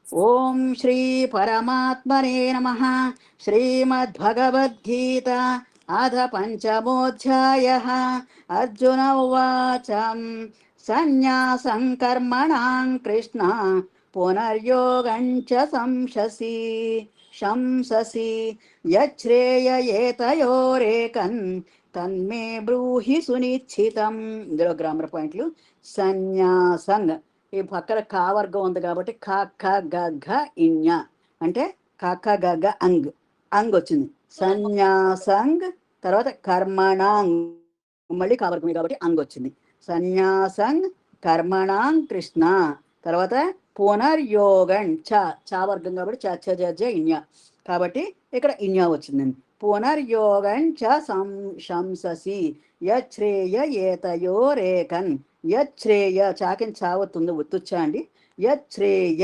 ఓం శ్రీ పరమాత్మనే నమః. శ్రీమద్భగవద్గీత అథ పంచమోధ్యాయః. అర్జున ఉవాచ సన్యాసం కర్మణాం కృష్ణ పునర్యోగం చ శంససి యచ్రేయయేతయోరేకన్ తన్మే బ్రూహి సునిశ్చితం. ఇందులో గ్రామర్ పాయింట్లు. సన్యాసం, ఈ పక్కన కా వర్గం ఉంది కాబట్టి కా ఖ గ ఘ ఇణ్య అంటే కా ఖ గ ఘ అంగ్ అంగ్ వచ్చింది. సన్యాసంగ్ తర్వాత కర్మణాంగ్ మళ్ళీ కా వర్గం కాబట్టి అంగ్ వచ్చింది. సన్యాసంగ్ కర్మణాంగ్ కృష్ణ తర్వాత పునర్యోగం చా వర్గం కాబట్టి చ చ జ జ ఇణ్య కాబట్టి ఇక్కడ ఇణ్య వచ్చిందండి. పునర్యోగం చ శంససి యచ్రేయ ఏతయోరేకన్. యచ్రేయ చాకిని చావత్తుంది ఒత్తుచ్చా అండి. యచ్రేయ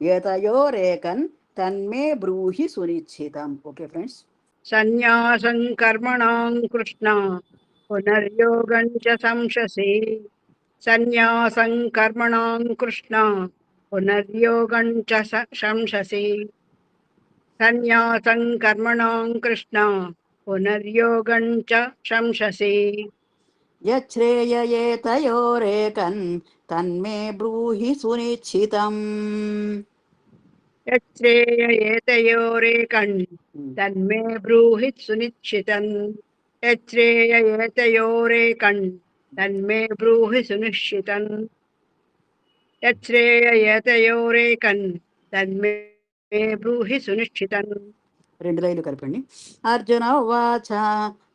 ఏతయోరేకన్ తన్మే బ్రూహి సునిశ్చితం. Okay friends. సన్యాసం కర్మణాం కృష్ణ పునర్యోగం చ సంశసి. సన్యాసం కర్మణాం కృష్ణ పునర్యోగం చ శంససి. సన్యాసం కర్మణాం కృష్ణ పునర్యోగం చ శంససి. యచ్రేయేతయోరేకన్ తన్మే బ్రూహి సునిశ్చితం. యచ్రేయేతయోరేకం తన్మే బ్రూహి సునిశ్చితం. యచ్రేయేతయోరేకం తన్మే బ్రూహి సునిశ్చితం. యచ్రేయేతయోరేకం తన్మే బ్రూహి సునిశ్చితం. రెండు లైన్లు కలిపండి. అర్జున ఉవాచ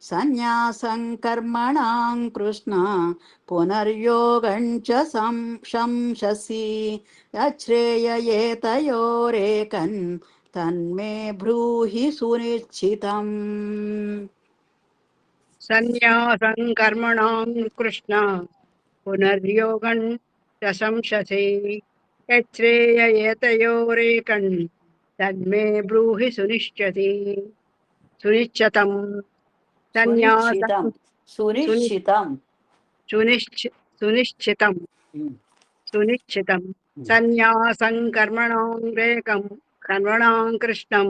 సన్యాసం కర్మణాం కృష్ణ పునర్యోగం చ శంససి యచ్రేయేతయోరేకన్ తన్మే బ్రూహి సునిశ్చితం. సన్యాసం కర్మణాం కృష్ణ పునర్యోగం చ సంశసి. యచ్రేయేతయోరేకం తన్మే బ్రూహి సునిశ్చితం. సన్యాసం సునిశ్చితం సునిశ్చితం సునిశ్చితం. సన్యాసం కర్మణాం కృష్ణం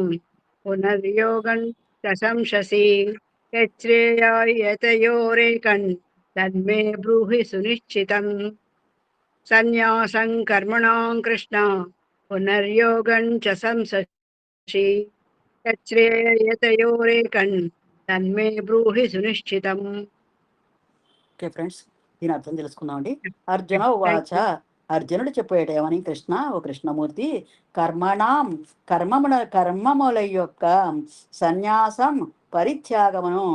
పునర్యోగం చ సంశసి. యచ్రేయేతయోరేకం తన్మే బ్రూహి సునిశ్చితం. సన్యాసం కర్మణాం కృష్ణ పునర్యోగం చ సంశసి. యచ్రేయేతయోరేకం తన్మే బ్రూహి సునిశ్చితం. ఓకే ఫ్రెండ్స్, దీని అర్థం తెలుసుకుందామండి. అర్జున ఉవాచ, అర్జునుడు చెప్పేట ఏమని, కృష్ణ ఓ కృష్ణమూర్తి, కర్మముల యొక్క సన్యాసం పరిత్యాగమును,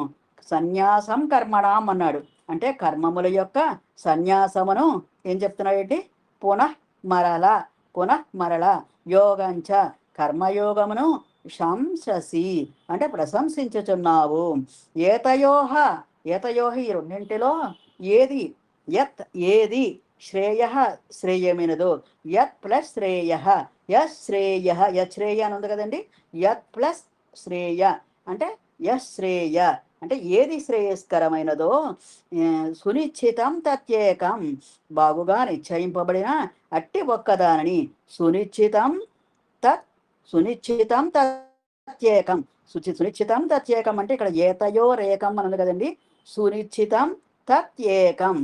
సన్యాసం కర్మణాం అన్నాడు అంటే కర్మముల యొక్క సన్యాసమును ఏం చెప్తున్నాడేంటి, పునః మరల యోగంచ కర్మయోగమును శంససి అంటే ప్రశంసించుచున్నావు. ఏతయోహ ఈ రెండింటిలో ఏది శ్రేయమైనదో, యత్ ప్లస్ శ్రేయ యశ్రేయ అని ఉంది కదండి. యత్ ప్లస్ శ్రేయ అంటే యశ్రేయ అంటే ఏది శ్రేయస్కరమైనదో, సునిశ్చితం తత్యేకం బాగుగా నిశ్చయింపబడిన అట్టి ఒక్కదానిని, సునిశ్చితం తత్యేకం సునిశ్చితం తత్యేకం అంటే ఇక్కడ ఏతయోరేకం అని ఉంది కదండి. సునిశ్చితం తత్యేకం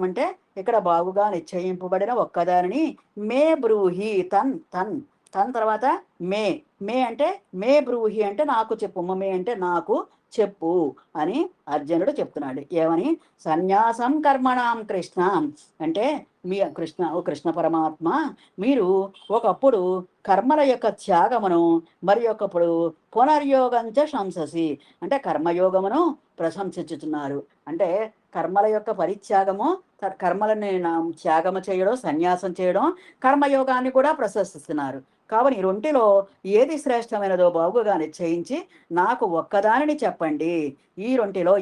అంటే ఇక్కడ బాగుగా నిశ్చయింపబడిన ఒక్కదానిని, మే బ్రూహి తన్ తర్వాత మే అంటే మే బ్రూహి అంటే నాకు చెప్పు, మే అంటే నాకు చెప్పు అని అర్జునుడు చెప్తున్నాడు. ఏమని, సన్యాసం కర్మణాం కృష్ణ అంటే మీ కృష్ణ పరమాత్మ, మీరు ఒకప్పుడు కర్మల యొక్క త్యాగమును మరి ఒకప్పుడు పునర్యోగంచ శంససి అంటే కర్మయోగమును ప్రశంసించుతున్నారు. అంటే కర్మల యొక్క పరిత్యాగము, కర్మలని త్యాగము చేయడం, సన్యాసం చేయడం, కర్మయోగాన్ని కూడా ప్రశంసిస్తున్నారు. కావున ఈ రెంటిలో ఏది శ్రేష్టమైనదో బాగుగా నిశ్చయించి నాకు ఒక్కదానిని చెప్పండి. ఈ రెంటిలో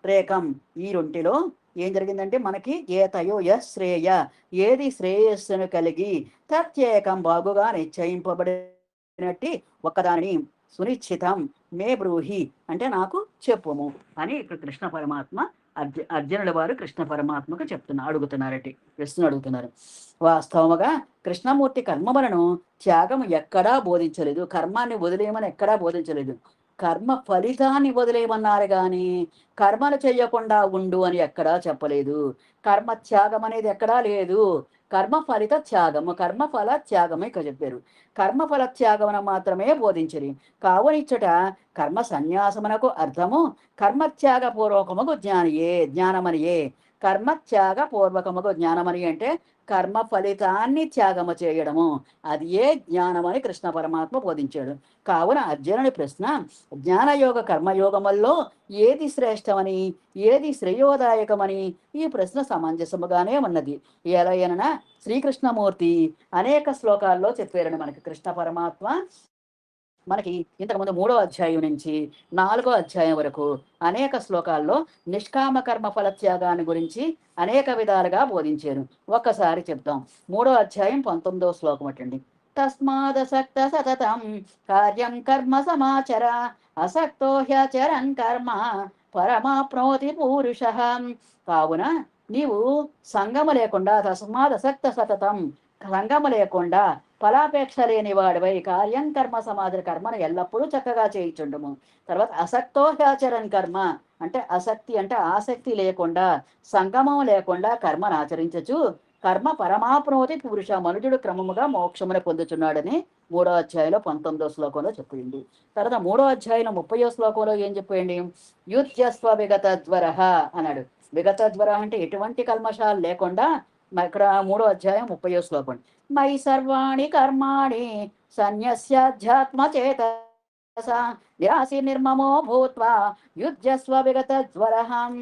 రేకం ఈ రెంటిలో ఏం జరిగిందంటే మనకి ఏతయో శ్రేయ ఏది శ్రేయస్సును కలిగి తత్యేకం బాగుగా నిశ్చయింపబడినట్టి ఒక్కదానిని, సునిశ్చితం మే బ్రూహి అంటే నాకు చెప్పుము అని ఇక్కడ కృష్ణ పరమాత్మ అర్జునుల వారు కృష్ణ పరమాత్మకు అడుగుతున్నారటి, ప్రశ్న అడుగుతున్నారు. వాస్తవముగా కృష్ణమూర్తి కర్మములను త్యాగం ఎక్కడా బోధించలేదు, కర్మాన్ని వదిలేయమని ఎక్కడా బోధించలేదు. కర్మ ఫలితాన్ని వదిలేయమన్నారు కానీ కర్మను చెయ్యకుండా ఉండు అని ఎక్కడా చెప్పలేదు. కర్మ త్యాగం అనేది ఎక్కడా లేదు. కర్మ ఫలిత త్యాగము, కర్మఫల త్యాగమే చెప్పారు. కర్మఫల త్యాగమున మాత్రమే బోధించరు. కావునిచ్చట కర్మ సన్యాసమునకు అర్థము కర్మత్యాగ పూర్వకముగు జ్ఞానమనియే. కర్మత్యాగ పూర్వకముగు జ్ఞానమని అంటే కర్మ ఫలితాన్ని త్యాగము చేయడము, అది ఏ జ్ఞానమని కృష్ణ పరమాత్మ బోధించాడు. కావున అర్జునుని ప్రశ్న, జ్ఞానయోగ కర్మయోగముల్లో ఏది శ్రేష్టమని, ఏది శ్రేయోదాయకమని ఈ ప్రశ్న సమంజసముగానే ఉన్నది. ఎలయనన శ్రీకృష్ణమూర్తి అనేక శ్లోకాల్లో చెప్పారని మనకి కృష్ణ పరమాత్మ. మనకి ఇంతకుముందు 3వ అధ్యాయం నుంచి 4వ అధ్యాయం వరకు అనేక శ్లోకాల్లో నిష్కామ కర్మ ఫలత్యాగాన్ని గురించి అనేక విధాలుగా బోధించారు. ఒక్కసారి చెప్తాం. 3వ అధ్యాయం 19వ శ్లోకం అటండి. తస్మాదసక్త సతతం కార్యం కర్మ సమాచర అసక్తో హ్యచరం కర్మ పరమాప్నోతి పూరుష. కావున నీవు సంగము లేకుండా, తస్మాదసక్త సతతం సంగము లేకుండా ఫలాపేక్ష లేని వాడివై కార్యం కర్మ సమాధి కర్మను ఎల్లప్పుడూ చక్కగా చేయించుండము. తర్వాత అసక్తో హ్యాచరన్ కర్మ అంటే ఆసక్తి అంటే ఆసక్తి లేకుండా, సంగమం లేకుండా కర్మను ఆచరించచ్చు. కర్మ పరమాప్నోతి పురుష, మనుజుడు క్రమముగా మోక్షమును పొందుచున్నాడని 3వ అధ్యాయంలో 19వ శ్లోకంలో చెప్పింది. తర్వాత 3వ అధ్యాయంలో 30వ శ్లోకంలో ఏం చెప్పండి? యుధ్యస్వ విగత జ్వర అన్నాడు. విగత జ్వర అంటే ఎటువంటి కల్మషాలు లేకుండా. ఇక్కడ 3వ అధ్యాయం 30వ శ్లోకం. మై సర్వాణి కర్మాణి సన్యస్యాధ్యాత్మ చేతస నిరాశి నిర్మమో భూత్వా యుధ్యస్వ విగత జ్వరహం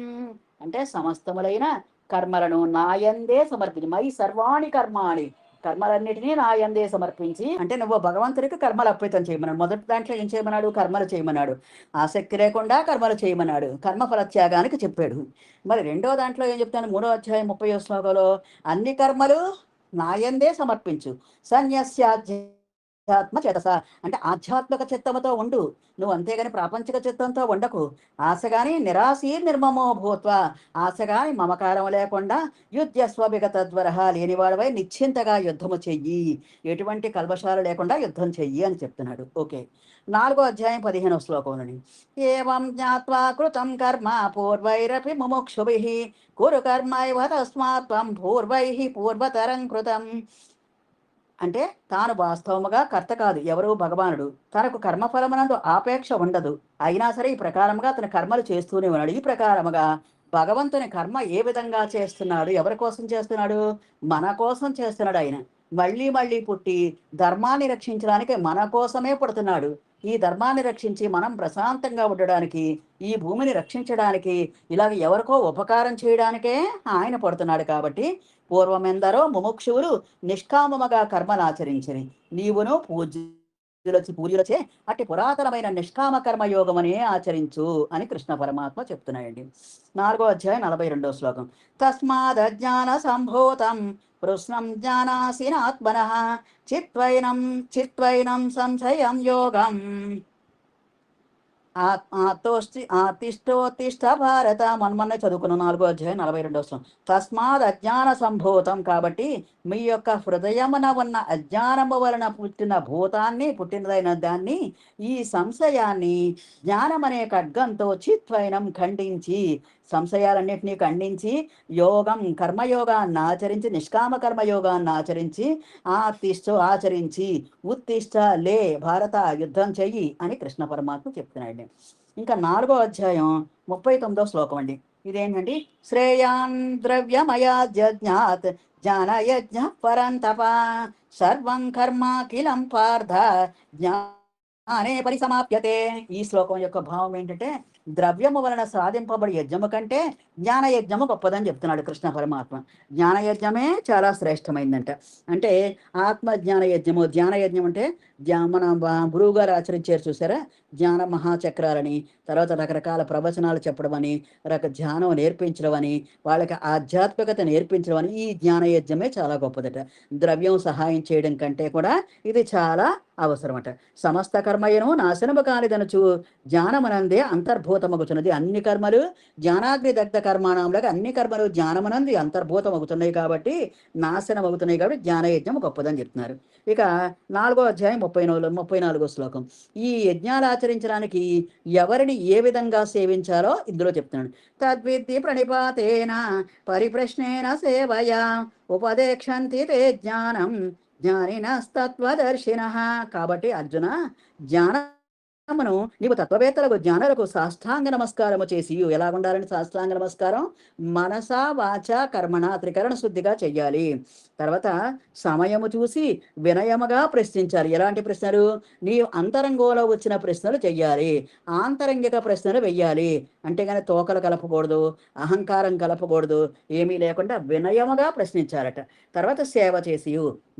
అంటే సమస్తములైన కర్మలను నాయందే సమర్పించి, మై సర్వాణి కర్మాణి కర్మలన్నిటినీ నాయందే సమర్పించి అంటే నువ్వు భగవంతుడికి కర్మలు అర్పితం చేయమన్నాడు. మొదటి దాంట్లో ఏం చేయమన్నాడు? కర్మలు చేయమన్నాడు. ఆసక్తి లేకుండా కర్మలు చేయమన్నాడు, కర్మఫల త్యాగానికి చెప్పాడు. మరి 2వ దాంట్లో ఏం చెప్తాను? 3వ అధ్యాయం 30వ శ్లోకంలో అన్ని కర్మలు నాయందే సమర్పించు, సన్యస్యాధ్యాత్మ చేతస అంటే ఆధ్యాత్మిక చిత్తముతో ఉండు నువ్వు, అంతేగాని ప్రాపంచిక చిత్తంతో ఉండకు. ఆశగాని నిరాశీ నిర్మమో భూత్వ ఆశగాని మమకారం లేకుండా యుద్ధస్వ విగత జ్వరహ లేనివాడవై నిశ్చింతగా యుద్ధము చెయ్యి, ఎటువంటి కల్మషాలు లేకుండా యుద్ధం చెయ్యి అని చెప్తున్నాడు. ఓకే. 4వ అధ్యాయం 15వ శ్లోకంలోని ఏవం జ్ఞాత్వా కృతం కర్మ పూర్వైరపి ముముక్షుభిః కురు కర్మైవ తస్మాత్ త్వం పూర్వైః పూర్వతరం కృతం అంటే తాను వాస్తవముగా కర్త కాదు, ఎవరు? భగవానుడు. తనకు కర్మఫలమునందు ఆపేక్ష ఉండదు. అయినా సరే ఈ ప్రకారముగా తన కర్మలు చేస్తూనే ఉన్నాడు. ఈ ప్రకారముగా భగవంతుని కర్మ ఏ విధంగా చేస్తున్నాడు? ఎవరి కోసం చేస్తున్నాడు? మన కోసం చేస్తున్నాడు. ఆయన మళ్ళీ మళ్ళీ పుట్టి ధర్మాన్ని రక్షించడానికి మన కోసమే పుడుతున్నాడు. ఈ ధర్మాన్ని రక్షించి మనం ప్రశాంతంగా ఉండడానికి, ఈ భూమిని రక్షించడానికి, ఇలాగ ఎవరికో ఉపకారం చేయడానికే ఆయన పడుతున్నాడు. కాబట్టి పూర్వమెందరో ముముక్షువులు నిష్కామముగా కర్మలాచరించిరి, నీవును పూజ్యులచే అట్టి పురాతనమైన నిష్కామ కర్మయోగమనే ఆచరించు అని కృష్ణ పరమాత్మ చెప్తున్నాయండి. 4వ అధ్యాయం 42వ శ్లోకం. తస్మాదజ్ఞాన సంభూతం కృష్ణం జ్ఞానాసినాత్మనః చిత్వైనం సంశయం యోగం ఆతిష్టోతిష్ట భారత. మొన్న చదువుకున్న 4వ అధ్యాయం 42వ శ్లోకం. తస్మాత్ అజ్ఞాన సంభూతం కాబట్టి మీ యొక్క హృదయమున ఉన్న అజ్ఞానము వలన పుట్టినదైన దాన్ని, ఈ సంశయాన్ని జ్ఞానమనే ఖడ్గంతో చిత్వైనం ఖండించి, సంశయాలన్నింటినీ ఖండించి యోగం కర్మయోగాన్ని ఆచరించి, నిష్కామ కర్మయోగాన్ని ఆచరించి, ఆచరించి ఉత్తిష్ట లే భారత యుద్ధం చెయ్యి అని కృష్ణ పరమాత్మ చెప్తున్నాడు. ఇంకా 4వ అధ్యాయం 39వ శ్లోకం అండి. ఇదేంటండి? శ్రేయాన్ ద్రవ్యమయాజ్ఞాత్ జ్ఞానయజ్ఞ పరంతప సర్వం కర్మాఖిలం పార్థ జ్ఞానే పరిసమాప్యతే. ఈ శ్లోకం యొక్క భావం ఏంటంటే ద్రవ్యము వలన సాధింపబడి యజ్ఞము కంటే జ్ఞానయజ్ఞము గొప్పదని చెప్తున్నాడు కృష్ణ పరమాత్మ. జ్ఞానయజ్ఞమే చాలా శ్రేష్టమైందంట. అంటే ఆత్మజ్ఞాన యజ్ఞము, ధ్యానయజ్ఞం అంటే మన గురువు గారు ఆచరించారు చూసారా, జ్ఞాన మహాచక్రాలని, తర్వాత రకరకాల ప్రవచనాలు చెప్పడం అని, ధ్యానం నేర్పించడం అని, వాళ్ళకి ఆధ్యాత్మికత నేర్పించడం అని, ఈ జ్ఞానయజ్ఞమే చాలా గొప్పదట. ద్రవ్యం సహాయం చేయడం కంటే కూడా ఇది చాలా అవసరమట. సమస్త కర్మయను నాశనము కానిదనుచు జ్ఞానమనందే అంతర్భూతమగుచున్నది. అన్ని కర్మలు జ్ఞానాగ్ని దగ్ధ కర్మాణంలాగా అన్ని కర్మలు జ్ఞానమనంది అంతర్భూతమగుతున్నాయి కాబట్టి నాశనమవుతున్నాయి కాబట్టి జ్ఞానయజ్ఞం గొప్పదని చెప్తున్నారు. ఇక 4వ అధ్యాయం 34వ శ్లోకం. ఈ యజ్ఞాలు ఆచరించడానికి ఎవరిని ఏ విధంగా సేవించాలో ఇందులో చెప్తున్నాడు. తద్విద్ధి ప్రణిపాతేన పరిప్రశ్నేన సేవయా ఉపదేక్షంతి తే జ్ఞానం జ్ఞానినస్తత్వదర్శినః. కాబట్టి అర్జున, జ్ఞానమును నీవు తత్వవేత్తలకు జ్ఞానులకు సాష్టాంగ నమస్కారము చేసి, ఎలా ఉండాలని సాష్టాంగ నమస్కారం? మనసా వాచ కర్మణ త్రికరణ శుద్ధిగా చెయ్యాలి. తర్వాత సమయము చూసి వినయముగా ప్రశ్నించాలి. ఎలాంటి ప్రశ్నలు? నీ అంతరంగంలో వచ్చిన ప్రశ్నలు చెయ్యాలి. ఆంతరంగిక ప్రశ్నలు వెయ్యాలి. అంటే కానీ తోకలు కలపకూడదు, అహంకారం కలపకూడదు, ఏమీ లేకుండా వినయముగా ప్రశ్నించారట. తర్వాత సేవ చేసి,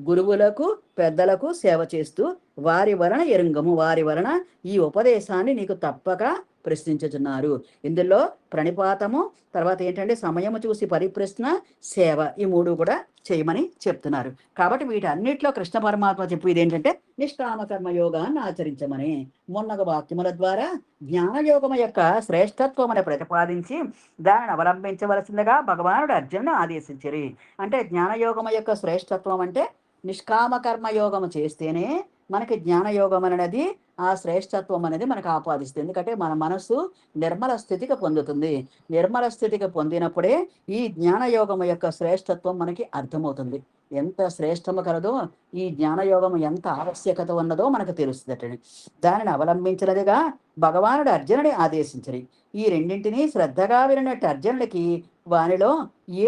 గురువులకు పెద్దలకు సేవ చేస్తూ వారి వలన ఎరుంగము, వారి వలన ఈ ఉపదేశాన్ని నీకు తప్పక ప్రశ్నించుచున్నారు. ఇందులో ప్రణిపాతము, తర్వాత ఏంటంటే సమయము చూసి పరిప్రశ్న, సేవ, ఈ 3 కూడా చేయమని చెప్తున్నారు. కాబట్టి వీటన్నిటిలో కృష్ణ పరమాత్మ చెప్పేది ఏంటంటే నిష్కామ కర్మయోగాన్ని ఆచరించమని. మొన్నగ వాక్యముల ద్వారా జ్ఞానయోగము యొక్క శ్రేష్టత్వమని ప్రతిపాదించి దానిని అవలంబించవలసిందిగా భగవానుడు అర్జునుడు ఆదేశించిరి. అంటే జ్ఞానయోగము యొక్క శ్రేష్టత్వం అంటే నిష్కామ కర్మయోగము చేస్తేనే మనకి జ్ఞానయోగం అనేది ఆ శ్రేష్టత్వం అనేది మనకు ఆపాదిస్తుంది. ఎందుకంటే మన మనస్సు నిర్మల స్థితికి పొందుతుంది. నిర్మల స్థితికి పొందినప్పుడే ఈ జ్ఞానయోగం యొక్క శ్రేష్టత్వం మనకి అర్థమవుతుంది. ఎంత శ్రేష్టము కలదో, ఈ జ్ఞానయోగం ఎంత ఆవశ్యకత ఉన్నదో మనకు తెలుస్తుందటండి. దానిని అవలంబించినదిగా భగవానుడు అర్జునుడి ఆదేశించరి. ఈ రెండింటినీ శ్రద్ధగా వినట్టు అర్జునుడికి వానిలో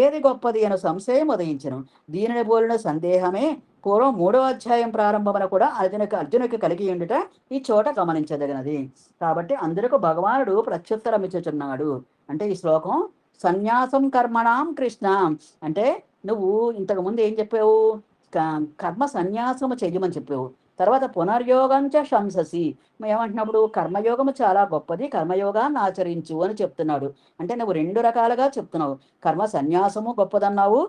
ఏది గొప్పది అనే సంశయం ఉదయించను. దీనిని పోలిన సందేహమే పూర్వం 3వ అధ్యాయం ప్రారంభమున కూడా అర్జునుకి కలిగి ఉండుట ఈ చోట గమనించదగినది. కాబట్టి అందరకు భగవానుడు ప్రత్యుత్తరం ఇచ్చుచున్నాడు. అంటే ఈ శ్లోకం సన్యాసం కర్మణాం కృష్ణ అంటే నువ్వు ఇంతకుముందు ఏం చెప్పావు? కర్మ సన్యాసము చెయ్యమని చెప్పావు. తర్వాత పునర్యోగంచ శంససి, ఏమంటున్నప్పుడు కర్మయోగము చాలా గొప్పది, కర్మయోగాన్ని ఆచరించు అని చెప్తున్నాడు. అంటే నువ్వు 2 రకాలుగా చెప్తున్నావు. కర్మ సన్యాసము గొప్పదన్నావు,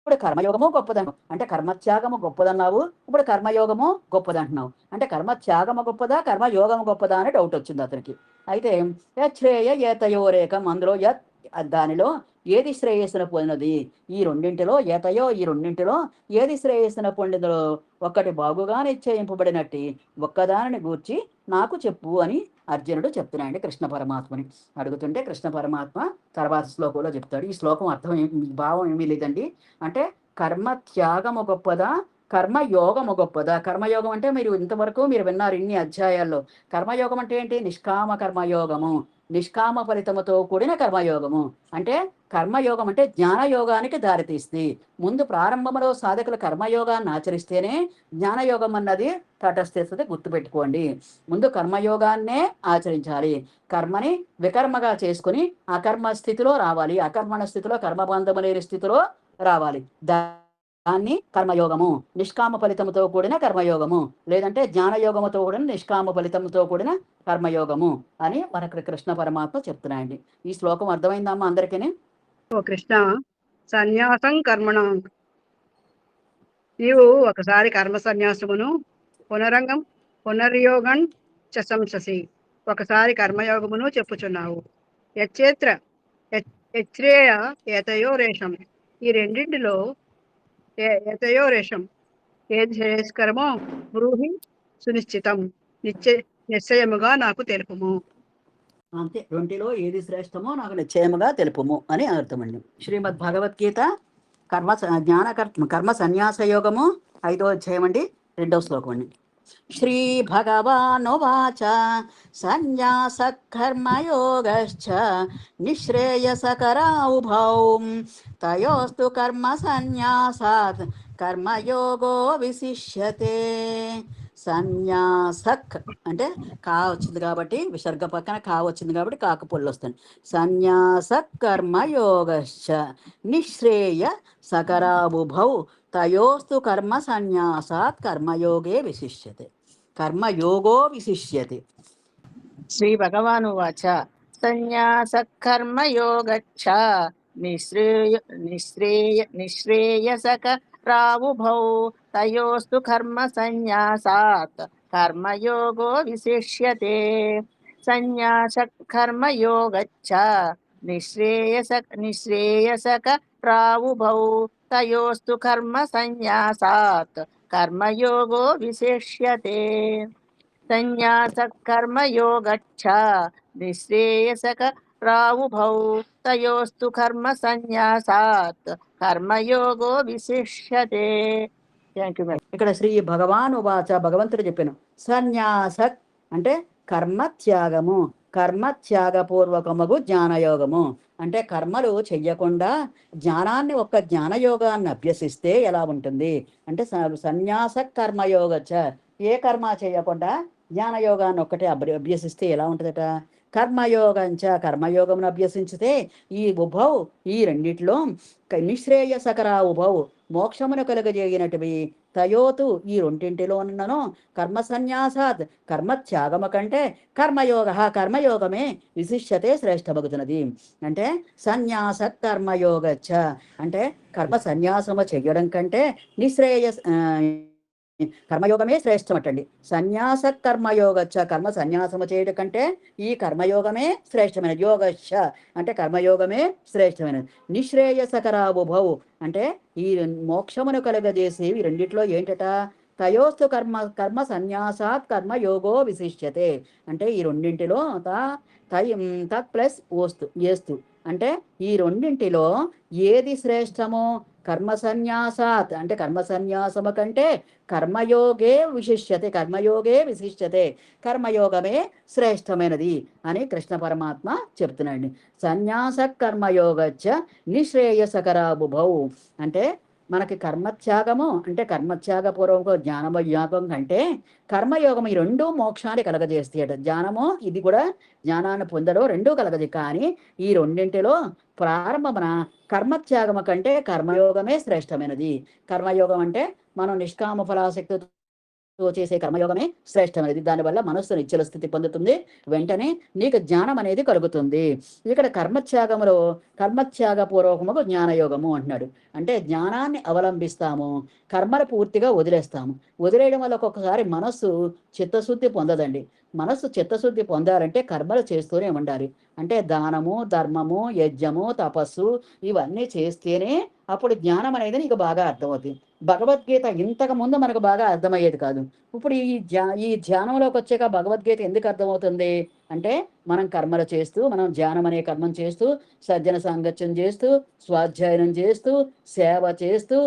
ఇప్పుడు కర్మయోగము గొప్పదన్నావు. అంటే కర్మత్యాగము గొప్పదన్నావు, ఇప్పుడు కర్మయోగము గొప్పదంటున్నావు. అంటే కర్మత్యాగము గొప్పదా, కర్మయోగము గొప్పదా అని డౌట్ వచ్చింది అతనికి. అయితే యచ్ఛ్రేయ ఏతయోరేకం, అందులో దానిలో ఏది శ్రేయస్సును పొందినది? ఈ రెండింటిలో ఈ రెండింటిలో ఏది శ్రేయస్సును పొందినదో ఒక్కటి బాగుగా నిశ్చయింపబడినట్టు ఒక్కదానిని గూర్చి నాకు చెప్పు అని అర్జునుడు చెప్తున్నాడు కృష్ణ పరమాత్మని. అడుగుతుంటే కృష్ణ పరమాత్మ తర్వాత శ్లోకంలో చెప్తాడు. ఈ శ్లోకం అర్థం భావం ఏమీ లేదండి. అంటే కర్మ త్యాగము గొప్పదా, కర్మయోగము గొప్పదా? కర్మయోగం అంటే మీరు ఇంతవరకు మీరు విన్నారు ఇన్ని అధ్యాయాల్లో. కర్మయోగం అంటే ఏంటి? నిష్కామ కర్మయోగము, నిష్కామ ఫలితముతో కూడిన కర్మయోగము. అంటే కర్మయోగం అంటే జ్ఞానయోగానికి దారితీస్తుంది. ముందు ప్రారంభంలో సాధకులు కర్మయోగాన్ని ఆచరిస్తేనే జ్ఞానయోగం అన్నది తటస్థిస్తుంది. గుర్తుపెట్టుకోండి, ముందు కర్మయోగాన్నే ఆచరించాలి. కర్మని వికర్మగా చేసుకుని అకర్మ స్థితిలో రావాలి. అకర్మణ స్థితిలో కర్మబంధము లేని స్థితిలో రావాలి. దాన్ని కర్మయోగము, నిష్కామ ఫలితంతో కూడిన కర్మయోగము, లేదంటే జ్ఞానయోగముతో కూడిన నిష్కామ ఫలితంతో కూడిన కర్మయోగము అని మనకు కృష్ణ పరమాత్మ చెప్తున్నాయండి. ఈ శ్లోకం అర్థమైందమ్మా అందరికీ? ఓ కృష్ణ, సన్యాసం కర్మణం, నీవు ఒకసారి కర్మ సన్యాసమును పునర్యోగం చ సంససి, ఒకసారి కర్మయోగమును చెప్పుచున్నావు. యచ్ఛ్రేయ ఏతయోరేషం, ఈ రెండింటిలో ఏతయోరేషం ఏది శ్రేయస్కరమో బ్రూహి సునిశ్చితం, నిశ్చయముగా నాకు తెలుపుము. అంతే, రెంటిలో ఏది శ్రేష్టమో నాకు నిశ్చయముగా తెలుపుము అని అర్థమండి. శ్రీమద్ భగవద్గీత కర్మ సన్యాస యోగము 5వ అధ్యాయం అండి, 2వ శ్లోకం అండి. శ్రీ భగవానువాచ సన్యాస కర్మయోగశ్చ నిశ్రేయసకరా ఉభౌ తయోస్తు కర్మ సన్యాసాత్ కర్మయోగో విశిష్యతే. సన్యాసక్ అంటే కా వచ్చింది కాబట్టి విసర్గ పక్కన కా వచ్చింది కాబట్టి కాకు పొల్లు వస్తుంది. సన్యాస కర్మయోగశ్చ నిశ్రేయ సకరాబుభౌ తయోస్తు కర్మ సన్యాసాత్ కర్మయోగే విశిష్యతే. కర్మయోగో విశిష్యతే. శ్రీ భగవానువాచ సన్యాస కర్మయోగచ్చ నిశ్రేయసక ప్రావుభౌ తయోస్తు కర్మ సన్యాసాత్ కర్మయోగో విశిష్యతే. సన్యాస కర్మయోగచ్చ నిశ్రేయసక ప్రావుభౌ తయోస్తు కర్మ సన్యాసాత్ కర్మయోగో విశిష్యతే. సన్యాస కర్మయోగచ్చ నిశ్రేయసక ప్రావుభౌ తయోస్తు కర్మ సన్యాసాత్ కర్మయోగో విశిష్యతే. Thank you madam. ఇక్కడ శ్రీ భగవాన్ ఉవాచ, భగవంతుడు చెప్పాను. సన్యాసక్ అంటే కర్మత్యాగము, కర్మత్యాగపూర్వకముగు జ్ఞానయోగము. అంటే కర్మలు చెయ్యకుండా జ్ఞానాన్ని, ఒక్క జ్ఞానయోగాన్ని అభ్యసిస్తే ఎలా ఉంటుంది అంటే సన్యాస కర్మయోగచ్చ, ఏ కర్మ చేయకుండా జ్ఞానయోగాన్ని ఒక్కటే అభ్యసిస్తే ఎలా ఉంటుందట. కర్మయోగంచ, కర్మయోగమును అభ్యసించితే ఈ ఉభౌ, ఈ రెండిట్లో నిశ్రేయసకరా ఉభౌ, మోక్షమును కలుగజేయనటివి తయోతు, ఈ రెండింటిలోనూ కర్మ సన్యాసాత్, కర్మత్యాగము కంటే కర్మయోగ, కర్మయోగమే విశిష్యతే శ్రేష్టమగుతున్నది. అంటే సన్యాస కర్మయోగచ్చ అంటే కర్మ సన్యాసము చెయ్యడం కంటే కర్మయోగమే శ్రేష్టమటండి. సన్యాస కర్మయోగచ్చ, కర్మ సన్యాసము చేయడం కంటే ఈ కర్మయోగమే శ్రేష్టమైనది. యోగచ్చ అంటే కర్మయోగమే శ్రేష్టమైనది. నిశ్రేయసకరావుభౌ అంటే ఈ మోక్షమును కలుగజేసేవి రెండిట్లో ఏంటట. తయోస్తు కర్మ సన్యాసాత్ కర్మయోగో విశిష్యతే అంటే ఈ రెండింటిలో తత్ ప్లస్ ఓస్తు ఏస్తు అంటే ఈ రెండింటిలో ఏది శ్రేష్టమో కర్మ సన్యాసాత్ అంటే కర్మ సన్యాసము కంటే కర్మయోగే విశిష్యతే, కర్మయోగమే శ్రేష్టమైనది అని కృష్ణ పరమాత్మ చెప్తున్నాడు. సన్యాస కర్మయోగచ్చ నిశ్రేయసకరాబుభౌ అంటే మనకి కర్మత్యాగము అంటే కర్మత్యాగపూర్వక జ్ఞానయోగం కంటే కర్మయోగం ఈ రెండు మోక్షాన్ని కలగజేస్తాయట. జ్ఞానము ఇది కూడా జ్ఞానాన్ని పొందడం రెండూ కలగదు. కానీ ఈ రెండింటిలో ప్రారంభమున కర్మత్యాగము కంటే కర్మయోగమే శ్రేష్టమైనది. కర్మయోగం అంటే మనం నిష్కామ ఫలాసక్తితో చేసే కర్మయోగమే శ్రేష్టమైనది. దానివల్ల మనస్సు నిశ్చల స్థితి పొందుతుంది, వెంటనే నీకు జ్ఞానం అనేది కలుగుతుంది. ఇక్కడ కర్మత్యాగములో కర్మత్యాగపూర్వకముకు జ్ఞానయోగము అంటున్నాడు. అంటే జ్ఞానాన్ని అవలంబిస్తాము, కర్మను పూర్తిగా వదిలేస్తాము. వదిలేయడం వల్ల ఒక్కొక్కసారి మనస్సు చిత్తశుద్ధి పొందదండి. మనస్సు చిత్తశుద్ధి పొందాలంటే కర్మలు చేస్తూనే ఉండాలి. అంటే దానము, ధర్మము, యజ్ఞము, తపస్సు ఇవన్నీ చేస్తేనే అప్పుడు జ్ఞానం అనేది నీకు బాగా అర్థమవుతుంది. భగవద్గీత ఇంతకు ముందు మనకు బాగా అర్థమయ్యేది కాదు. ఇప్పుడు ఈ ధ్యానంలోకి వచ్చాక భగవద్గీత ఎందుకు అర్థమవుతుంది అంటే మనం కర్మలు చేస్తూ, మనం ధ్యానం అనే కర్మం చేస్తూ, సజ్జన సాంగత్యం చేస్తూ, స్వాధ్యాయనం చేస్తూ, సేవ చేస్తూ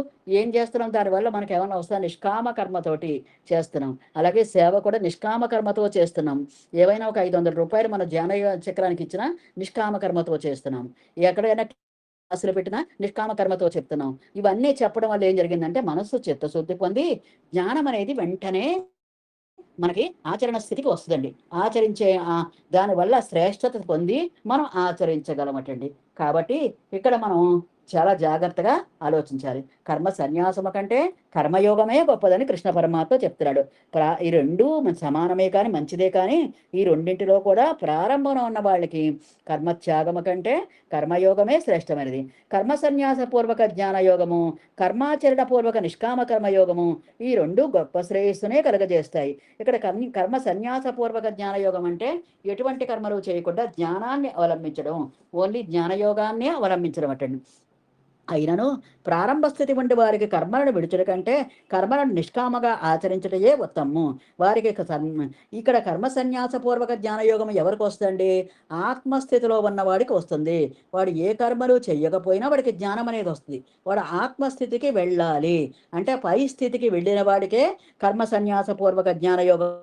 ఏం చేస్తున్నాం, దానివల్ల మనకు ఏమైనా వస్తా నిష్కామ కర్మతోటి చేస్తున్నాం. అలాగే సేవ కూడా నిష్కామ కర్మతో చేస్తున్నాం. ఏవైనా ఒక 500 రూపాయలు మన ధ్యాన చక్రానికి ఇచ్చినా నిష్కామ కర్మతో చేస్తున్నాం. ఎక్కడైనా అసలు పెట్టిన నిష్కామ కర్మతో చెప్తున్నాం. ఇవన్నీ చెప్పడం వల్ల ఏం జరిగిందంటే మనస్సు చిత్తశుద్ధి పొంది జ్ఞానం అనేది వెంటనే మనకి ఆచరణ స్థితికి వస్తుందండి. ఆచరించే దానివల్ల శ్రేష్టత పొంది మనం ఆచరించగలమటండి. కాబట్టి ఇక్కడ మనం చాలా జాగ్రత్తగా ఆలోచించాలి. కర్మ సన్యాసము కంటే కర్మయోగమే గొప్పదని కృష్ణ పరమాత్మ చెప్తున్నాడు. ఈ రెండు సమానమే కానీ మంచిదే. కానీ ఈ రెండింటిలో కూడా ప్రారంభంలో ఉన్న వాళ్ళకి కర్మత్యాగము కంటే కర్మయోగమే శ్రేష్టమైనది. కర్మ సన్యాస పూర్వక జ్ఞానయోగము, కర్మాచరణ పూర్వక నిష్కామ కర్మయోగము ఈ రెండు గొప్ప శ్రేయస్సునే కలుగజేస్తాయి. ఇక్కడ కర్మ సన్యాస పూర్వక జ్ఞానయోగం అంటే ఎటువంటి కర్మలు చేయకుండా జ్ఞానాన్ని అవలంబించడం, ఓన్లీ జ్ఞానయోగాన్నే అవలంబించడం అటండి. అయినను ప్రారంభ స్థితి వంటి వారికి కర్మలను విడుచుట కంటే కర్మలను నిష్కామగా ఆచరించటయే ఉత్తమము. వారికి ఇక్కడ కర్మ సన్యాసపూర్వక జ్ఞానయోగం ఎవరికి వస్తుందండి? ఆత్మస్థితిలో ఉన్నవాడికి వస్తుంది. వాడు ఏ కర్మలు చెయ్యకపోయినా వాడికి జ్ఞానం అనేది వస్తుంది. వాడు ఆత్మస్థితికి వెళ్ళాలి. అంటే పై స్థితికి వెళ్ళిన వాడికే కర్మ సన్యాసపూర్వక జ్ఞానయోగం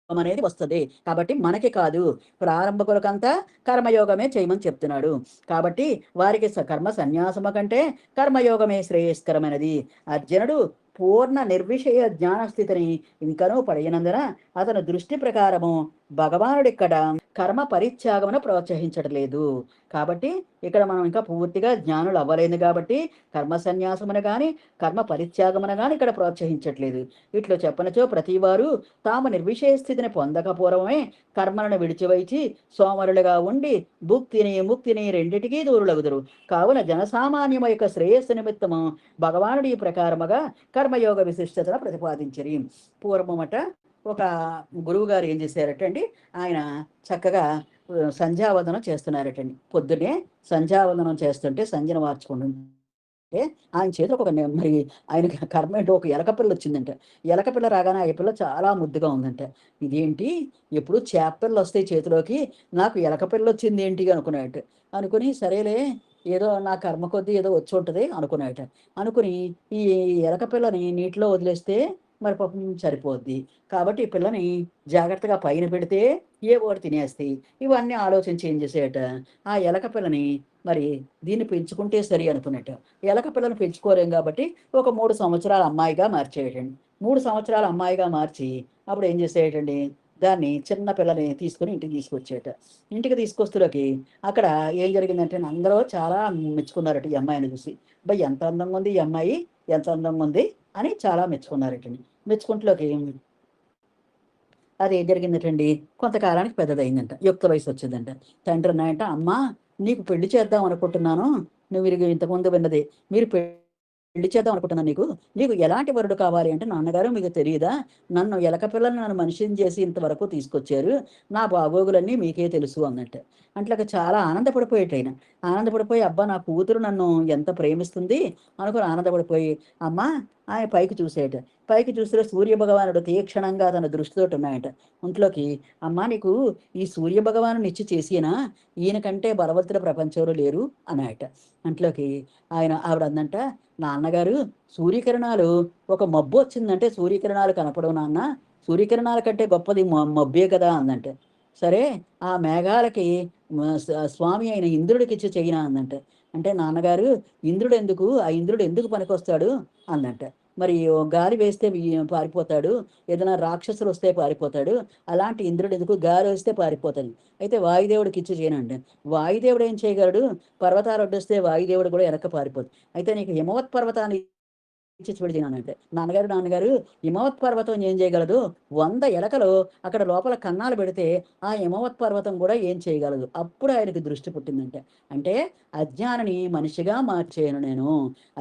అనేది వస్తుంది. కాబట్టి మనకి కాదు, ప్రారంభకులకంతా కర్మయోగమే చేయమని చెప్తున్నాడు. కాబట్టి వారికి కర్మ సన్యాసము కంటే కర్మయోగమే శ్రేయస్కరమైనది. అర్జునుడు పూర్ణ నిర్విషయ జ్ఞాన స్థితిని ఇంకనూ పడినందున అతను దృష్టి ప్రకారము భగవానుడు ఇక్కడ కర్మ పరిత్యాగమును ప్రోత్సహించట్లేదు. కాబట్టి ఇక్కడ మనం ఇంకా పూర్తిగా జ్ఞానులు అవ్వలేదు కాబట్టి కర్మ సన్యాసమును గాని కర్మ పరిత్యాగమును గాని ఇక్కడ ప్రోత్సహించట్లేదు. ఇట్లు చెప్పనచో ప్రతివారు తాము నిర్విషయ స్థితిని పొందక పూర్వమే కర్మలను విడిచివైచి సోమరులుగా ఉండి ముక్తిని రెండిటికీ దూరులగుదురు. కావున జనసామాన్యము యొక్క శ్రేయస్సు నిమిత్తము భగవానుడు ఈ ప్రకారముగా కర్మయోగ విశిష్టతను ప్రతిపాదించిరి. పూర్వమట ఒక గురువు గారు ఏం చేశారటండి, ఆయన చక్కగా సంధ్యావందనం చేస్తున్నారటండి. పొద్దున్నే సంధ్యావందనం చేస్తుంటే సంధ్యను మార్చుకుంటుంటే ఆయన చేతిలో ఒక మరి ఆయనకి కర్మ ఏంటో ఒక ఎలకపిల్ల వచ్చిందంట. ఎలకపిల్ల రాగానే ఆ పిల్ల చాలా ముద్దుగా ఉందంట. ఇదేంటి, ఎప్పుడు చేపపిల్ల వస్తాయి చేతిలోకి, నాకు ఎలకపిల్ల వచ్చింది ఏంటి అనుకున్నాయట. అనుకుని సరేలే ఏదో నా కర్మ కొద్దీ ఏదో వచ్చి ఉంటుంది అనుకున్నాయట. అనుకుని ఈ ఎలకపిల్లని నీటిలో వదిలేస్తే మరి పాపం సరిపోద్ది, కాబట్టి ఈ పిల్లని జాగ్రత్తగా పైన పెడితే ఏ ఓడి తినేస్తాయి. ఇవన్నీ ఆలోచించి ఏం చేసేయట, ఆ ఎలక పిల్లని మరి దీన్ని పెంచుకుంటే సరి అనుకున్నట్ట. ఎలక పిల్లని పెంచుకోలేం కాబట్టి ఒక 3 సంవత్సరాల అమ్మాయిగా మార్చేయటండి. 3 సంవత్సరాల అమ్మాయిగా మార్చి అప్పుడు ఏం చేసేయటండి, దాన్ని చిన్న పిల్లని తీసుకుని ఇంటికి తీసుకొచ్చేట. ఇంటికి తీసుకొస్తులకి అక్కడ ఏం జరిగిందంటే అందరూ చాలా మెచ్చుకున్నారట ఈ అమ్మాయిని చూసి. బై ఎంత అందంగా ఉంది ఈ అమ్మాయి, ఎంత అందంగా ఉంది అని చాలా మెచ్చుకున్నారటండి. మెచ్చుకుంట్లోకి అది ఏం జరిగిందటండి, కొంతకాలానికి పెద్దదయిందంట, యుక్త వయసు వచ్చిందంట. తండ్రి అన్నాయంట, అమ్మా నీకు పెళ్లి చేద్దాం అనుకుంటున్నాను, నువ్వు ఇంతకుముందు విన్నది, మీరు పెళ్లి చేద్దాం అనుకుంటున్నాను, నీకు ఎలాంటి వరుడు కావాలి అంటే, నాన్నగారు మీకు తెలియదా, నన్ను ఎలక పిల్లల్ని నన్ను మనిషిని చేసి ఇంతవరకు తీసుకొచ్చారు, నా బాగోగులన్నీ మీకే తెలుసు అన్నట్టు. అట్లా చాలా ఆనందపడిపోయేటైన. ఆనందపడిపోయి అబ్బా నా కూతురు నన్ను ఎంత ప్రేమిస్తుంది అనుకుని ఆనందపడిపోయి అమ్మా ఆయన పైకి చూసేట. పైకి చూస్తే సూర్య భగవానుడు తీక్షణంగా తన దృష్టితోటి ఉన్నాయట. ఒంట్లోకి అమ్మా నీకు ఈ సూర్య భగవాను ఇచ్చి చేసినా ఈయన కంటే బలవంతుల ప్రపంచంలో లేరు అన్నాయట. అంట్లోకి ఆవిడ అందంట, నాన్నగారు సూర్యకిరణాలు ఒక మబ్బు వచ్చిందంటే సూర్యకిరణాలు కనపడవు నాన్న, సూర్యకిరణాల కంటే గొప్పది మబ్బే కదా అందంట. సరే ఆ మేఘాలకి స్వామి అయిన ఇంద్రుడికి ఇచ్చి చెయ్యినా అందంట. అంటే నాన్నగారు ఆ ఇంద్రుడు ఎందుకు పనికొస్తాడు అందంట. మరి గాలి వేస్తే పారిపోతాడు, ఏదైనా రాక్షసులు వస్తే పారిపోతాడు, అలాంటి ఇంద్రుడు ఎందుకు, గాలి వస్తే పారిపోతాడు, అయితే వాయుదేవుడికి ఇచ్చి చేయనండి. వాయుదేవుడు ఏం చేయగలడు, పర్వతాలు అడ్డొస్తే వాయుదేవుడు కూడా వెనక పారిపోతుంది, అయితే నీకు హిమవత్ పర్వతాన్ని చిచ్చిపెడినానంటే, నాన్నగారు హిమవత్ పర్వతం ఏం చేయగలదు, 100 ఎలకలు అక్కడ లోపల కన్నాలు పెడితే ఆ హిమవత్ పర్వతం కూడా ఏం చేయగలదు. అప్పుడు ఆయనకి దృష్టి పుట్టిందంటే, అంటే అజ్ఞానిని మనిషిగా మార్చేయను, నేను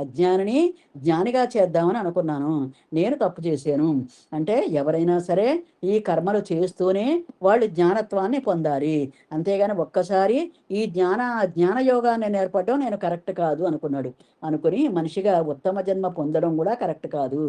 అజ్ఞానిని జ్ఞానిగా చేద్దామని అనుకున్నాను, నేను తప్పు చేశాను. అంటే ఎవరైనా సరే ఈ కర్మలు చేస్తూనే వాళ్ళు జ్ఞానత్వాన్ని పొందాలి, అంతేగాని ఒక్కసారి ఈ జ్ఞాన యోగాన్ని నేర్పడం నేను కరెక్ట్ కాదు అనుకున్నాడు. అనుకుని మనిషిగా ఉత్తమ జన్మ పొందడం కూడా కరెక్ట్ కాదు,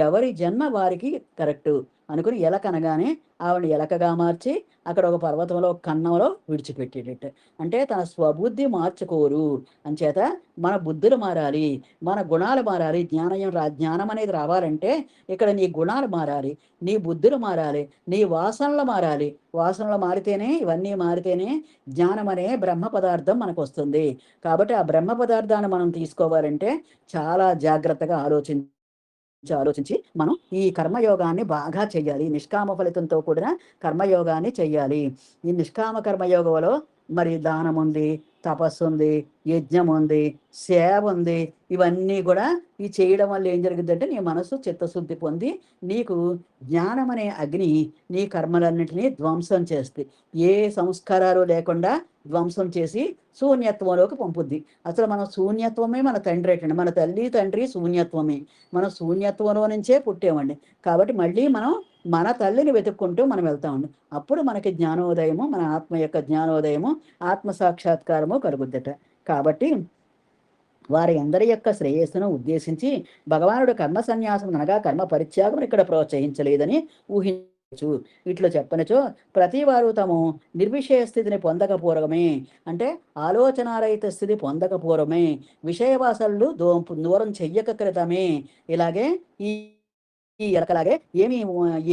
ఎవరి జన్మ వారికి కరెక్టు అనుకుని ఎలకనగానే ఆవిడ ఎలకగా మార్చి అక్కడ ఒక పర్వతంలో కన్నంలో విడిచిపెట్టేటట్ట. అంటే తన స్వబుద్ధి మార్చుకోరు, అంచేత మన బుద్ధులు మారాలి, మన గుణాలు మారాలి. జ్ఞానం అనేది రావాలంటే ఇక్కడ నీ గుణాలు మారాలి, నీ బుద్ధులు మారాలి, నీ వాసనలు మారాలి. వాసనలు మారితేనే, ఇవన్నీ మారితేనే జ్ఞానం అనే బ్రహ్మ పదార్థం మనకు వస్తుంది. కాబట్టి ఆ బ్రహ్మ పదార్థాన్ని మనం తీసుకోవాలంటే చాలా జాగ్రత్తగా ఆలోచించి మనం ఈ కర్మయోగాన్ని బాగా చెయ్యాలి. నిష్కామ ఫలితంతో కూడిన కర్మయోగాన్ని చెయ్యాలి. ఈ నిష్కామ కర్మయోగంలో మరి దానం ఉంది, తపస్సు ఉంది, యజ్ఞం ఉంది, సేవ ఉంది. ఇవన్నీ కూడా ఈ చేయడం వల్ల ఏం జరుగుతుందంటే నీ మనసు చిత్తశుద్ధి పొంది నీకు జ్ఞానం అనే అగ్ని నీ కర్మలన్నింటినీ ధ్వంసం చేస్తుంది. ఏ సంస్కారాలు లేకుండా ధ్వంసం చేసి శూన్యత్వంలోకి పంపుద్ది. అసలు మన శూన్యత్వమే మన తండ్రి ఏంటండి, మన తల్లి తండ్రి శూన్యత్వమే, మనం శూన్యత్వంలో నుంచే పుట్టామండి. కాబట్టి మళ్ళీ మనం మన తల్లిని వెతుక్కుంటూ మనం వెళ్తామండి. అప్పుడు మనకి జ్ఞానోదయము, మన ఆత్మ యొక్క జ్ఞానోదయము, ఆత్మ సాక్షాత్కారము కలుగుద్దట. కాబట్టి వారి అందరి యొక్క శ్రేయస్సును ఉద్దేశించి భగవానుడు కర్మ సన్యాసం అనగా కర్మ పరిత్యాగం ఇక్కడ ప్రోత్సహించలేదని ఊహించు. ఇట్లా చెప్పనచో ప్రతి వారు తాము నిర్విషయ స్థితిని పొందకపోవడమే, అంటే ఆలోచనారహిత స్థితి పొందకపోవడమే, విషయవాసనలు దూరం చెయ్యక క్రితమే. ఇలాగే ఈ ఎలకలాగే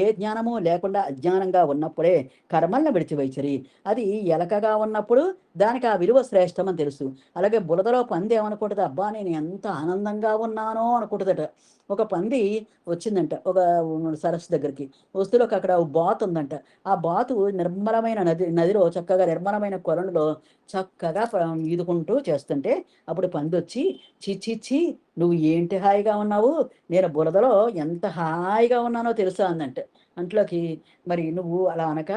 ఏ జ్ఞానము లేకుండా అజ్ఞానంగా ఉన్నప్పుడే కర్మలను విడిచివైచరి. అది ఎలకగా ఉన్నప్పుడు దానికి ఆ విలువ శ్రేష్టం అని తెలుసు. అలాగే బురదలో పంది ఏమనుకుంటుంది, అబ్బా నేను ఎంత ఆనందంగా ఉన్నానో అనుకుంటుందట. ఒక పంది వచ్చిందంట ఒక సరస్సు దగ్గరికి. వస్తువులకు అక్కడ బాతు ఉందంట. ఆ బాతు నిర్మలమైన నదిలో చక్కగా నిర్మలమైన కొలనులో చక్కగా ఈదుకుంటూ చేస్తుంటే అప్పుడు పంది వచ్చి చిచ్చిచ్చి నువ్వు ఏంటి హాయిగా ఉన్నావు, నేను బురదలో ఎంత హాయిగా ఉన్నానో తెలుసా అందంట. అంట్లోకి మరి నువ్వు అలా అనక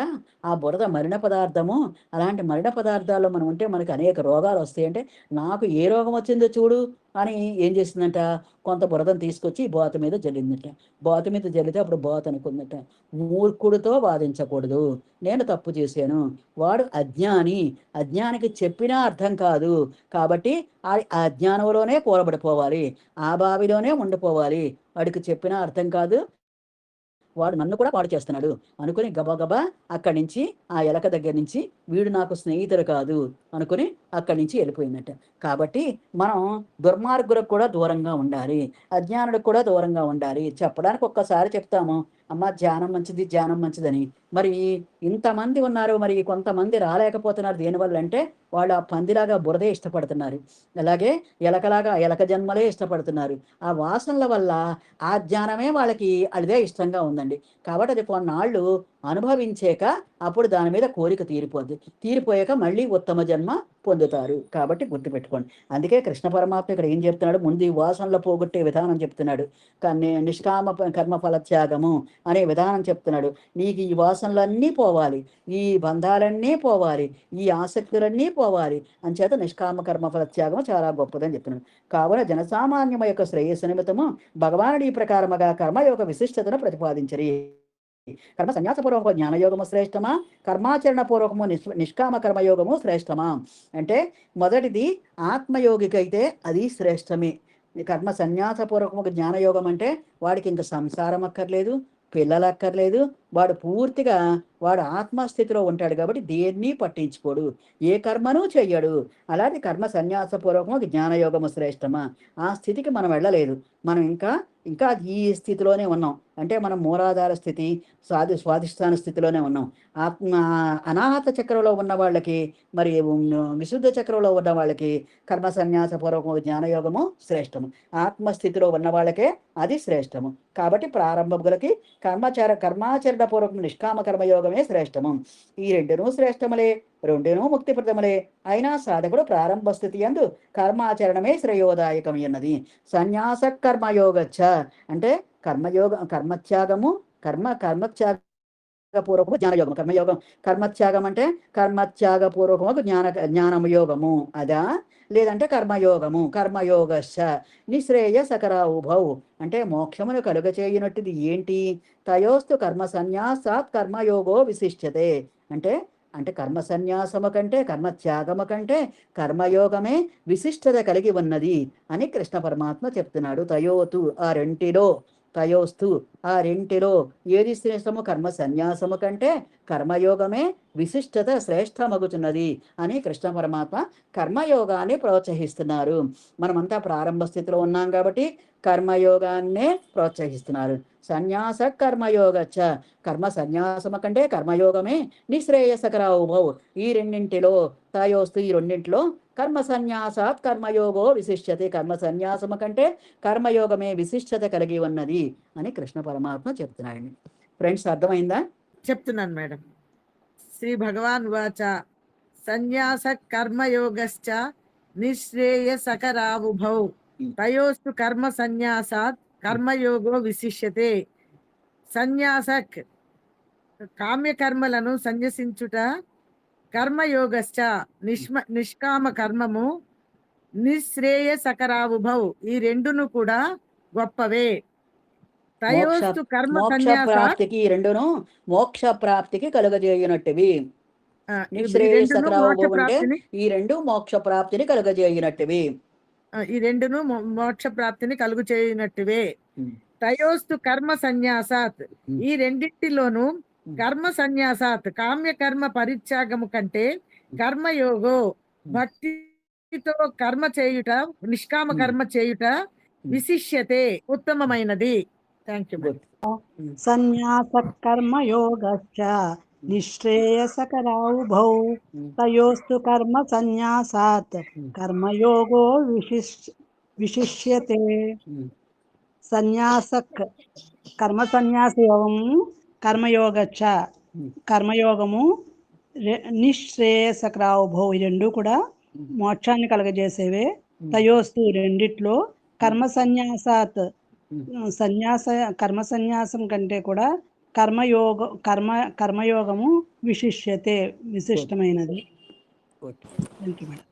ఆ బురద మలిన పదార్థము, అలాంటి మలిన పదార్థాల్లో మనం ఉంటే మనకు అనేక రోగాలు వస్తాయి అంటే నాకు ఏ రోగం వచ్చిందో చూడు అని ఏం చేసిందంట, కొంత బురదను తీసుకొచ్చి బాతు మీద జల్లిందట. బాతు మీద జల్లితే అప్పుడు బాతు అనుకుందట, మూర్ఖుడితో వాదించకూడదు, నేను తప్పు చేశాను, వాడు అజ్ఞాని, అజ్ఞానికి చెప్పినా అర్థం కాదు, కాబట్టి ఆ అజ్ఞానంలోనే కూలబడిపోవాలి, ఆ బావిలోనే ఉండిపోవాలి, వాడికి చెప్పినా అర్థం కాదు, వాడు నన్ను కూడా పాడు చేస్తున్నాడు అనుకుని గబగబా అక్కడి నుంచి ఆ ఎలక దగ్గర నుంచి వీడు నాకు స్నేహితుడు కాదు అనుకుని అక్కడి నుంచి వెళ్ళిపోయిందట. కాబట్టి మనం దుర్మార్గులకు కూడా దూరంగా ఉండాలి, అజ్ఞానులకు కూడా దూరంగా ఉండాలి. చెప్పడానికి ఒక్కసారి చెప్తాము, అమ్మ ధ్యానం మంచిది, ధ్యానం మంచిదని. మరి ఇంతమంది ఉన్నారు, మరి కొంతమంది రాలేకపోతున్నారు. దేనివల్ల అంటే వాళ్ళు ఆ పందిలాగా బురదే ఇష్టపడుతున్నారు, అలాగే ఎలకలాగా ఎలక జన్మలే ఇష్టపడుతున్నారు. ఆ వాసనల వల్ల ఆ జ్ఞానమే వాళ్ళకి అదే ఇష్టంగా ఉందండి. కాబట్టి అది కొన్నాళ్ళు అనుభవించాక అప్పుడు దాని మీద కోరిక తీరిపోద్ది. తీరిపోయాక మళ్ళీ ఉత్తమ జన్మ పొందుతారు. కాబట్టి గుర్తుపెట్టుకోండి. అందుకే కృష్ణ పరమాత్మ ఇక్కడ ఏం చెప్తున్నాడు, ముందు ఈ వాసనలు పోగొట్టే విధానం చెప్తున్నాడు. కానీ నిష్కామ కర్మఫల త్యాగము అనే విధానం చెప్తున్నాడు. నీకు ఈ వాసనలన్నీ పోవాలి, ఈ బంధాలన్నీ పోవాలి, ఈ ఆసక్తులన్నీ పోవాలి, అంచేత నిష్కామ కర్మఫల త్యాగము చాలా గొప్పదని చెప్తున్నాడు. కావున జనసామాన్యమ యొక్క శ్రేయస్సు నిమిత్తము భగవానుడు ఈ ప్రకారముగా కర్మయోగ విశిష్టతను ప్రతిపాదించరి. కర్మ సన్యాసపూర్వకము జ్ఞానయోగము శ్రేష్టమా, కర్మాచరణ పూర్వకము నిష్కామ కర్మయోగము శ్రేష్టమా అంటే మొదటిది ఆత్మయోగికైతే అది శ్రేష్టమే. కర్మ సన్యాసపూర్వకము జ్ఞానయోగం అంటే వాడికి ఇంక సంసారం అక్కర్లేదు, పిల్లలు అక్కర్లేదు, వాడు పూర్తిగా వాడు ఆత్మస్థితిలో ఉంటాడు కాబట్టి దేన్ని పట్టించుకోడు, ఏ కర్మను చెయ్యడు. అలాంటి కర్మ సన్యాసపూర్వకము జ్ఞానయోగము శ్రేష్టమా, ఆ స్థితికి మనం వెళ్ళలేదు. మనం ఇంకా ఇంకా ఈ స్థితిలోనే ఉన్నాం. అంటే మనం మూలాధార స్థితి, స్వాధిష్టాన స్థితిలోనే ఉన్నాం. ఆత్మ అనాహత చక్రంలో ఉన్న వాళ్ళకి, మరి విశుద్ధ చక్రంలో ఉన్న వాళ్ళకి కర్మ సన్యాస పూర్వకము జ్ఞానయోగము శ్రేష్టము. ఆత్మస్థితిలో ఉన్న వాళ్ళకే అది శ్రేష్టము. కాబట్టి ప్రారంభకులకి కర్మాచరణ పూర్వకం నిష్కామ కర్మయోగమే శ్రేష్టము. ఈ రెండును శ్రేష్టములే, రెండును ముక్తిప్రదములే. అయినా సాధకుడు ప్రారంభ స్థితి యందు కర్మాచరణమే శ్రేయోదాయకం అన్నది. సన్యాస కర్మయోగచ్చ అంటే కర్మత్యాగము, కర్మత్యాగ పూర్వకము జ్ఞానయోగము. కర్మత్యాగం అంటే కర్మత్యాగ పూర్వకము జ్ఞానము యోగము అదా, లేదంటే కర్మయోగశ్చ నిశ్రేయసకర ఉభౌ అంటే మోక్షమును కలుగచేయునట్టుది ఏంటి, తయోస్తు కర్మ సన్యాసాత్ కర్మయోగో విశిష్యతే అంటే అంటే కర్మ సన్యాసము కంటే కర్మత్యాగము కంటే కర్మయోగమే విశిష్టత కలిగి ఉన్నది అని కృష్ణ పరమాత్మ చెప్తున్నాడు. తయోస్తు ఆ రెంటిలో ఏది శ్రేష్టము, కర్మ సన్యాసము కంటే కర్మయోగమే విశిష్టత శ్రేష్టమగుతున్నది అని కృష్ణ పరమాత్మ కర్మయోగాన్ని ప్రోత్సహిస్తున్నారు. మనమంతా ప్రారంభ స్థితిలో ఉన్నాం కాబట్టి కర్మయోగాన్నే ప్రోత్సహిస్తున్నారు. సన్యాస కర్మయోగచ్చ కర్మ సన్యాసము కంటే కర్మయోగమే నిశ్రేయసకర ఉభౌ ఈ రెండింటిలో తయోస్తు ఈ రెండింటిలో కర్మ సన్యాసాత్ కర్మయోగో విశిష్యతే కర్మ సన్యాసము కంటే కర్మయోగమే విశిష్టత కలిగి ఉన్నది అని కృష్ణ పరమాత్మ చెప్తున్నాడండి. ఫ్రెండ్స్ అర్థమైందా? చెప్తున్నాను మేడం. శ్రీ భగవాన్ వాచ సన్యాస కర్మయోగశ్చ నిశ్రేయసకరావుభౌ తయోస్తు కర్మ సన్యాసాత్ కర్మయోగో విశిష్యతే. సన్యాసక్ కామ్యకర్మలను సన్యసించుట, కర్మయోగశ్చ నిష్కామ కర్మము, నిశ్రేయసకరావుభౌ ఈ రెండును కూడా గొప్పవే. తయోస్తు కర్మ ప్రాప్తికి రెండును మోక్ష ప్రాప్తికి కలుగజేయునట్టువి. నిశ్రేయసకరావుభౌ అంటే ఈ రెండు మోక్ష ప్రాప్తిని కలుగజేయునట్టువి. ఈ రెండును మోక్ష ప్రాప్తిని కలుగు చేయనట్టువే. తయోస్తు కర్మ సన్యాసాత్ ఈ రెండింటిలోనూ కర్మ సన్యాసాత్ కామ్య కర్మ పరిత్యాగము కంటే కర్మయోగో భక్తితో కర్మ చేయుట, నిష్కామ కర్మ చేయుట విశిష్యతే ఉత్తమమైనది. Thank you. సన్యాస కర్మయోగశ్చ నిశ్రేయసకరావుభౌ తయోస్తు కర్మ సన్యాసాత్ కర్మయోగో విశిష్యతే. సన్యాస కర్మ సన్యాసయోగము కర్మయోగచ్చ కర్మయోగము నిశ్రేయసకరావుభౌ ఈ రెండు కూడా మోక్షాన్ని కలగజేసేవే. తయోస్తు రెండిట్లో కర్మ సన్యాసాత్ కర్మ సన్యాసం కంటే కూడా కర్మయోగము విశిష్యతే విశిష్టమైనది. ఓకే. Thank you madam.